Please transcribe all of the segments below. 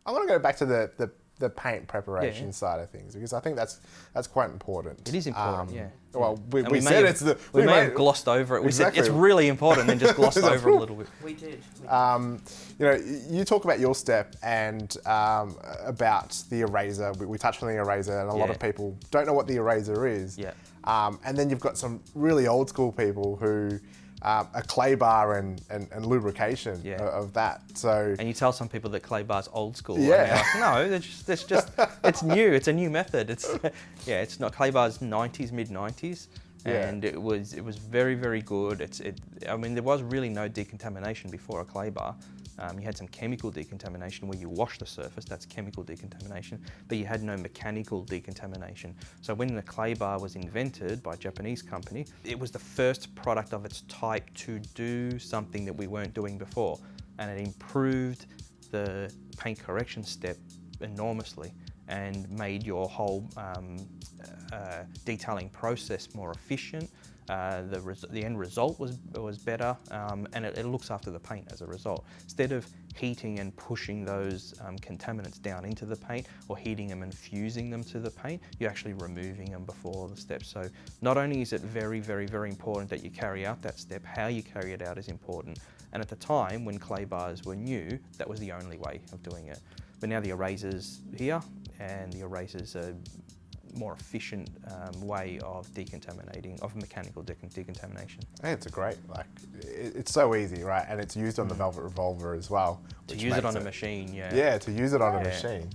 I want to go back to the paint preparation side of things, because I think that's quite important. It is important, yeah. Well, we may said have, it's the... We may have glossed over it. Exactly. We said it's really important and then just glossed over a little bit. We did. You know, you talk about your step and about the eraser. We touched on the eraser, and a lot of people don't know what the eraser is. Yeah. And then you've got some really old school people who a clay bar and lubrication of that. So and you tell some people that clay bar's old school. Yeah. And they're like, no, it's just it's new. It's a new method. It's not clay bar's 90s, mid 90s, and it was very, very good. I mean, there was really no decontamination before a clay bar. You had some chemical decontamination where you wash the surface, that's chemical decontamination, but you had no mechanical decontamination. So when the clay bar was invented by a Japanese company, it was the first product of its type to do something that we weren't doing before, and it improved the paint correction step enormously and made your whole detailing process more efficient. The end result was better, and it looks after the paint as a result. Instead of heating and pushing those contaminants down into the paint, or heating them and fusing them to the paint, you're actually removing them before the step. So not only is it very, very, very important that you carry out that step, how you carry it out is important. And at the time, when clay bars were new, that was the only way of doing it. But now the eraser's here, and the eraser's a more efficient way of decontaminating, of mechanical decontamination. I think it's a great, it's so easy, right? And it's used on the Velvet Revolver as well. To use it on a machine, yeah. Yeah, to use it on a machine.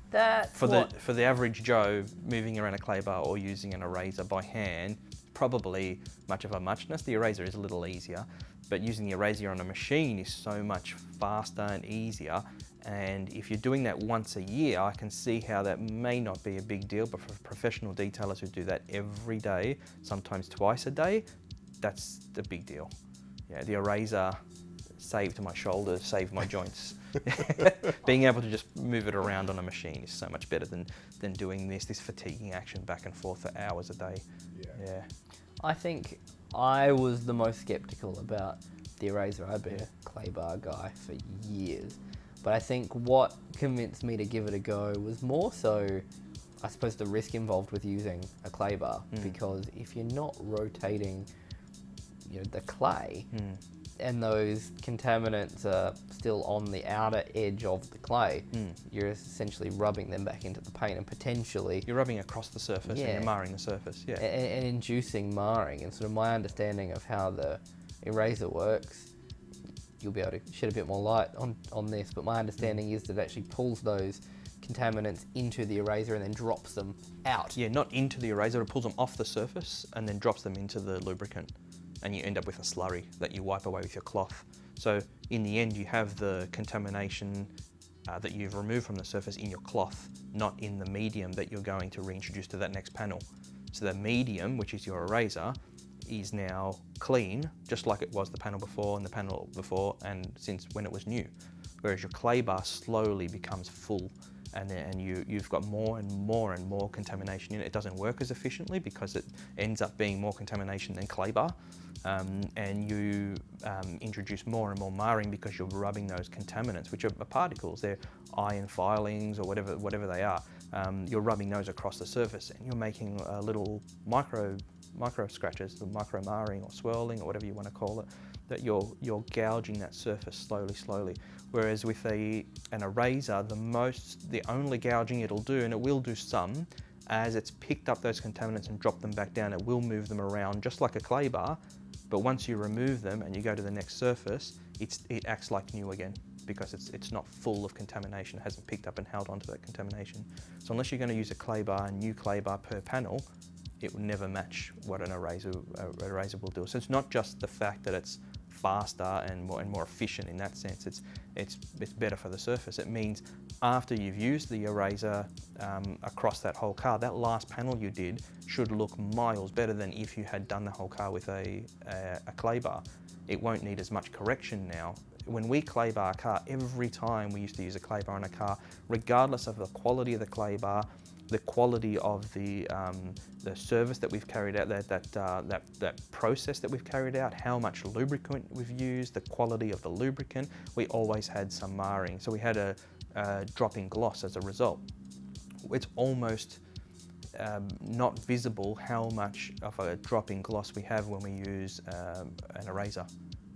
For the average Joe, moving around a clay bar or using an eraser by hand, probably much of a muchness. The eraser is a little easier, but using the eraser on a machine is so much faster and easier. And if you're doing that once a year, I can see how that may not be a big deal, but for professional detailers who do that every day, sometimes twice a day, that's the big deal. Yeah, the eraser saved my shoulders, saved my joints. Being able to just move it around on a machine is so much better than doing this fatiguing action back and forth for hours a day. Yeah. I think I was the most skeptical about the eraser. I've been a clay bar guy for years. But I think what convinced me to give it a go was more so, I suppose, the risk involved with using a clay bar. Because if you're not rotating, the clay, and those contaminants are still on the outer edge of the clay, you're essentially rubbing them back into the paint, and potentially you're rubbing across the surface and you're marring the surface, and inducing marring. And sort of my understanding of how the eraser works, you'll be able to shed a bit more light on this, but my understanding is that it actually pulls those contaminants into the eraser and then drops them out. Yeah, not into the eraser, it pulls them off the surface and then drops them into the lubricant, and you end up with a slurry that you wipe away with your cloth. So in the end, you have the contamination that you've removed from the surface in your cloth, not in the medium that you're going to reintroduce to that next panel. So the medium, which is your eraser, is now clean, just like it was the panel before and the panel before, and since when it was new. Whereas your clay bar slowly becomes full, and you've got more and more and more contamination in it. It doesn't work as efficiently because it ends up being more contamination than clay bar, and you introduce more and more marring because you're rubbing those contaminants, which are particles. They're iron filings or whatever they are. You're rubbing those across the surface, and you're making little micro scratches, the micro marring or swirling or whatever you want to call it, that you're gouging that surface slowly. Whereas with an eraser, the only gouging it'll do, and it will do some, as it's picked up those contaminants and dropped them back down, it will move them around just like a clay bar, but once you remove them and you go to the next surface, it acts like new again, because it's not full of contamination, it hasn't picked up and held onto that contamination. So unless you're going to use a new clay bar per panel, it will never match what an eraser will do. So it's not just the fact that it's faster and more efficient in that sense. It's better for the surface. It means after you've used the eraser across that whole car, that last panel you did should look miles better than if you had done the whole car with a clay bar. It won't need as much correction now. When we clay bar a car, every time we used to use a clay bar on a car, regardless of the quality of the clay bar, the quality of the service that we've carried out, that process that we've carried out, how much lubricant we've used, the quality of the lubricant, we always had some marring. So we had a drop in gloss as a result. It's almost not visible how much of a drop in gloss we have when we use an eraser.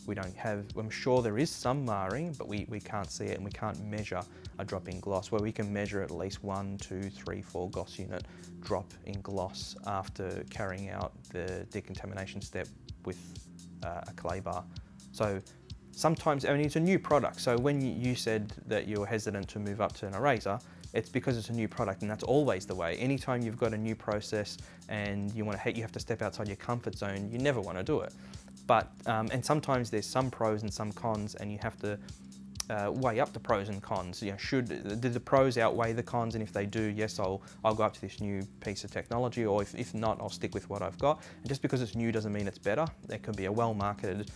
We don't have, I'm sure there is some marring, but we can't see it, and we can't measure a drop in gloss, where we can measure at least 1, 2, 3, 4 gloss unit drop in gloss after carrying out the decontamination step with a clay bar. So sometimes, I mean, it's a new product. So when you said that you're hesitant to move up to an eraser, it's because it's a new product, and that's always the way. Anytime you've got a new process and you have to step outside your comfort zone, you never want to do it. But, and sometimes there's some pros and some cons, and you have to weigh up the pros and cons. Do the pros outweigh the cons? And if they do, yes, I'll go up to this new piece of technology, or if not, I'll stick with what I've got. And just because it's new doesn't mean it's better. There could be a well-marketed,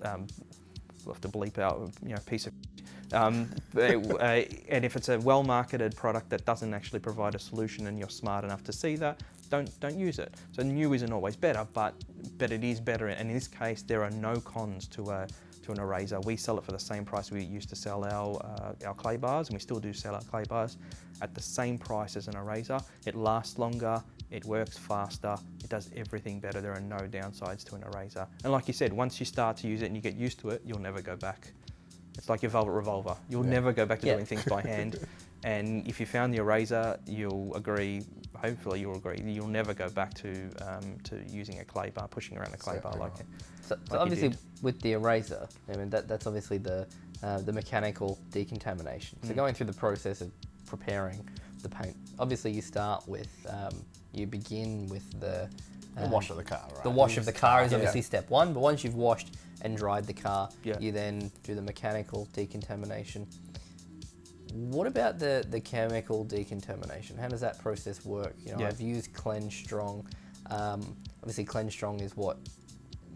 we'll have to bleep out, piece of and if it's a well-marketed product that doesn't actually provide a solution, and you're smart enough to see that, don't use it. So new isn't always better, but it is better. And in this case, there are no cons to an eraser. We sell it for the same price we used to sell our clay bars, and we still do sell our clay bars at the same price as an eraser. It lasts longer, it works faster, it does everything better. There are no downsides to an eraser. And like you said, once you start to use it and you get used to it, you'll never go back. It's like your velvet revolver. You'll never go back to doing things by hand. And if you found the eraser, you'll agree, hopefully you'll agree, you'll never go back to using a clay bar, pushing around a clay bar like it. So obviously with the eraser, I mean, that's obviously the mechanical decontamination. So going through the process of preparing the paint, obviously you start with, you begin with the wash of the car, right? The wash of the car is obviously step one, but once you've washed and dried the car, you then do the mechanical decontamination. What about the chemical decontamination? How does that process work? I've used Cleanse Strong. Obviously, Cleanse Strong is what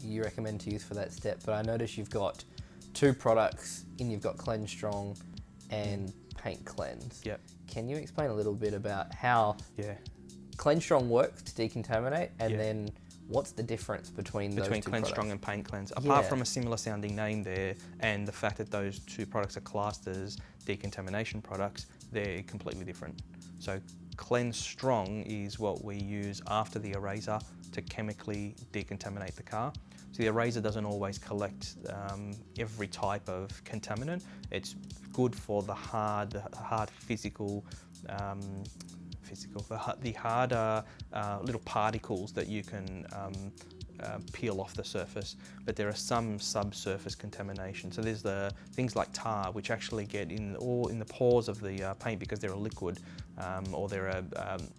you recommend to use for that step, but I notice you've got two products in. You've got Cleanse Strong and Paint Cleanse. Yep. Can you explain a little bit about how Cleanse Strong works to decontaminate, and then what's the difference between those two Cleanse products? Strong and Paint Cleanse? Apart from a similar sounding name there, and the fact that those two products are classed as decontamination products, they're completely different. So Cleanse Strong is what we use after the eraser to chemically decontaminate the car. So the eraser doesn't always collect every type of contaminant. It's good for the hard physical, the harder little particles that you can peel off the surface, but there are some subsurface contamination. So there's the things like tar, which actually get in the pores of the paint because they're a liquid, or they're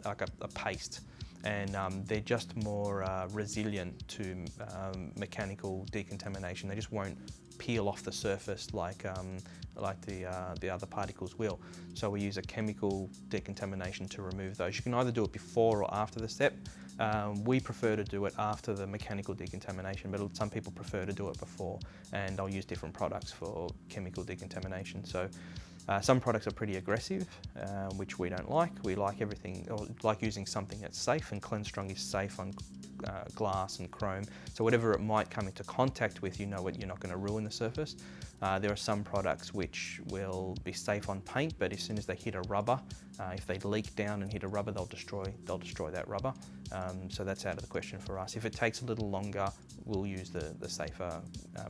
like a paste, and they're just more resilient to mechanical decontamination. They just won't peel off the surface like the other particles will. So we use a chemical decontamination to remove those. You can either do it before or after the step. We prefer to do it after the mechanical decontamination, but some people prefer to do it before, and I'll use different products for chemical decontamination. So some products are pretty aggressive, which we don't like. We like everything, or like using something that's safe, and Cleanse Strong is safe on glass and chrome. So whatever it might come into contact with, you're not going to ruin the surface. There are some products which will be safe on paint, but as soon as they hit a rubber, if they leak down and hit a rubber, they'll destroy that rubber. So that's out of the question for us. If it takes a little longer, we'll use the safer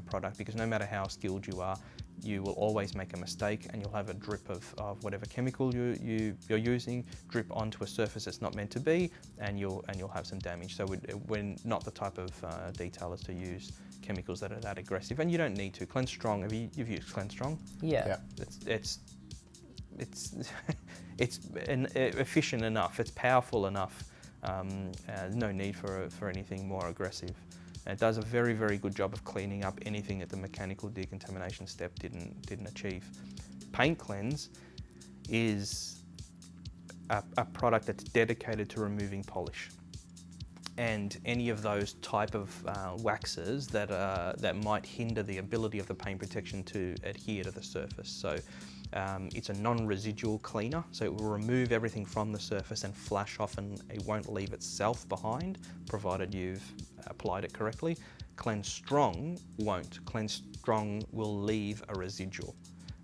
product, because no matter how skilled you are, you will always make a mistake, and you'll have a drip of whatever chemical you're using drip onto a surface that's not meant to be, and you'll have some damage. So we're not the type of detailers to use chemicals that are that aggressive, and you don't need to. Cleanse Strong, you've used Cleanse Strong? Yeah. It's efficient enough. It's powerful enough. No need for anything more aggressive. It does a very, very good job of cleaning up anything that the mechanical decontamination step didn't achieve. Paint Cleanse is a product that's dedicated to removing polish and any of those type of waxes that might hinder the ability of the paint protection to adhere to the surface. So it's a non-residual cleaner, so it will remove everything from the surface and flash off, and it won't leave itself behind, provided you've applied it correctly. Cleanse Strong won't. Cleanse Strong will leave a residual.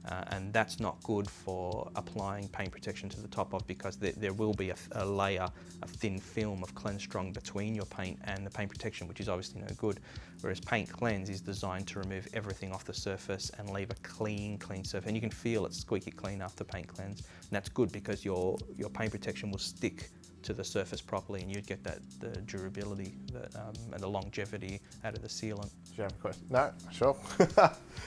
and that's not good for applying paint protection to the top of, because there will be a layer, a thin film of Cleanse Strong between your paint and the paint protection, which is obviously no good. Whereas Paint Cleanse is designed to remove everything off the surface and leave a clean surface. And you can feel it squeaky clean after Paint Cleanse. And that's good because your paint protection will stick to the surface properly, and you'd get the durability and the longevity out of the sealant. Do you have a question? No, sure.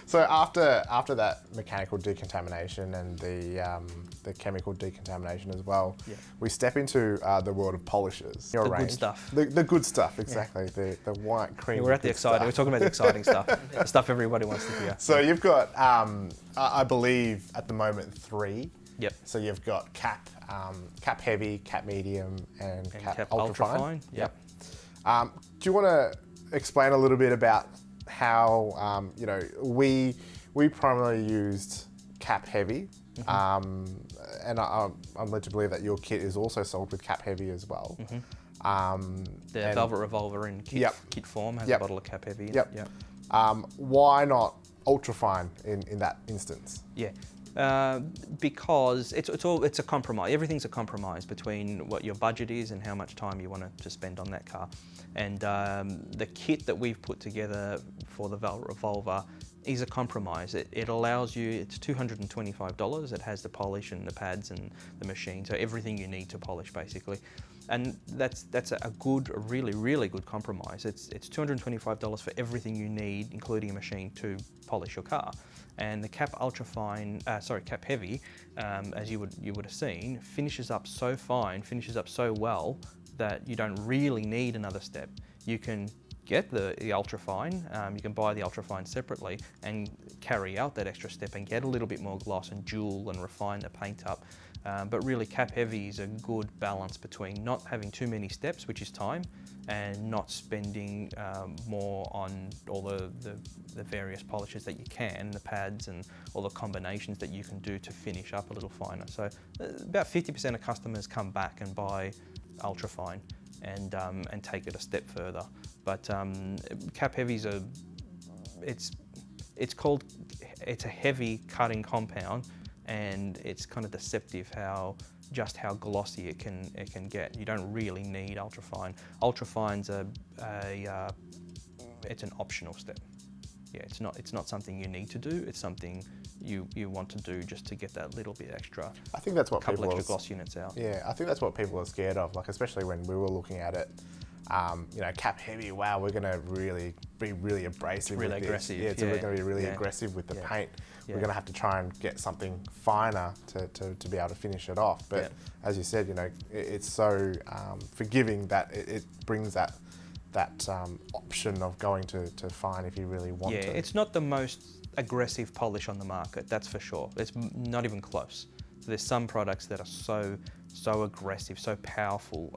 So after that mechanical decontamination and the chemical decontamination as well, we step into the world of polishes. The good stuff. The good stuff, exactly. Yeah. The white cream. Yeah, we're at the exciting. We're talking about the exciting stuff. The stuff everybody wants to hear. So you've got, I believe, at the moment 3. Yep. So you've got cap heavy, cap medium, and cap ultrafine. Yep. Do you want to explain a little bit about how we primarily used cap heavy, and I'm led to believe that your kit is also sold with cap heavy as well. The Velvet Revolver in kit form has a bottle of cap heavy in it. Yep. Why not ultrafine in that instance? Yeah. Because it's a compromise. Everything's a compromise between what your budget is and how much time you want to spend on that car. And the kit that we've put together for the Velvet Revolver is a compromise. It allows you, it's $225. It has the polish and the pads and the machine, so everything you need to polish basically. And that's a really good compromise. It's $225 for everything you need, including a machine to polish your car. And the cap heavy, as you would have seen, finishes up so fine, finishes up so well that you don't really need another step. You can get the ultrafine, you can buy the ultrafine separately and carry out that extra step and get a little bit more gloss and jewel and refine the paint up. But really, cap heavy is a good balance between not having too many steps, which is time, and not spending more on all the various polishes that you can, the pads and all the combinations that you can do to finish up a little finer. So about 50% of customers come back and buy ultrafine and take it a step further. But cap heavy's it's a heavy cutting compound, and it's kind of deceptive how glossy it can get. You don't really need ultrafine. Ultrafine's it's an optional step. Yeah, it's not something you need to do. It's something you want to do just to get that little bit extra. I think that's what couple extra gloss units out. Yeah, I think that's what people are scared of. Like, especially when we were looking at it, cap heavy. Wow, we're going to be really abrasive. Really with aggressive. This. Yeah, so we're going to be really aggressive with the paint. We're going to have to try and get something finer to be able to finish it off. But as you said, it's so forgiving that it brings that option of going to fine if you really want to. Yeah, it's not the most aggressive polish on the market, that's for sure. It's not even close. There's some products that are so aggressive, so powerful.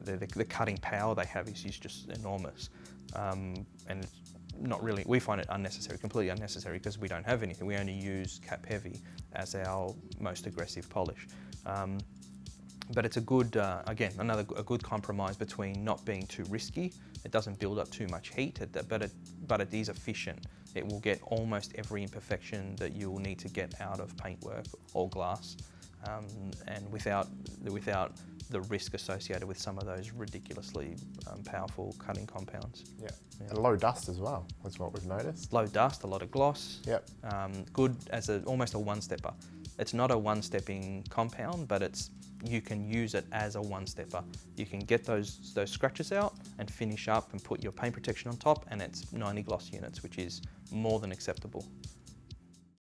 The cutting power they have is just enormous, and it's not really. We find it unnecessary, completely unnecessary, because we don't have anything. We only use cap heavy as our most aggressive polish. But it's a good, again, a good compromise between not being too risky. It doesn't build up too much heat, but it is efficient. It will get almost every imperfection that you will need to get out of paintwork or glass, and without the risk associated with some of those ridiculously powerful cutting compounds. Yeah, and low dust as well, that's what we've noticed. Low dust, a lot of gloss. Yep. Good as almost a one-stepper. It's not a one-stepping compound, but you can use it as a one-stepper. You can get those scratches out and finish up and put your paint protection on top, and it's 90 gloss units, which is more than acceptable.